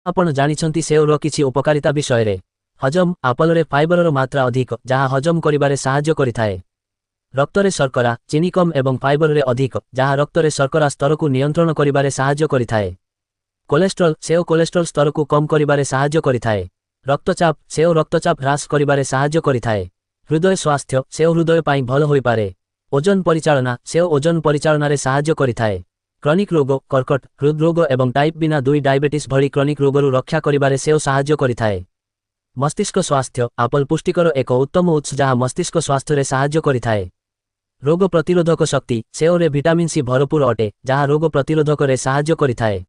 आपण जानिछंती सेओर किछि उपकारिता विषय रे। हजम आपल रे फाइबर मात्रा अधिक जहाँ हजम करिबारे साहाय्य करिथाए। रक्त रे शर्करा चीनी कम एवं फाइबर रे अधिक जहाँ रक्त रे शर्करा स्तर को नियंत्रण करिबारे साहाय्य करिथाए। कोलेस्ट्रॉल सेओ कोलेस्ट्रॉल स्तर को कम करिबारे साहाय्य करिथाए। रक्तचाप सेओ रक्तचाप ह्रास करिबारे साहाय्य करिथाए। हृदय स्वास्थ्य सेओ हृदय पाई भल होई पारे। ओजन परिचालना सेओ ओजन परिचालना रे साहाय्य करिथाए। क्रॉनिक रोग कर्कट हृदरोग एवं टाइप बिना 2 डायबिटीज भली क्रॉनिक रोगरू रक्षा करिबारे सेओ साहाय्य करिथाए। मस्तिष्क स्वास्थ्य आपल पुष्टिकर एक उत्तम उत्स जहाँ मस्तिष्क स्वास्थ्य रे साहाय्य करिथाए। रोग प्रतिरोधक शक्ति सेओ रे विटामिन सी भरपूर अटे जहाँ रोग प्रतिरोधक रे साहाय्य करिथाए।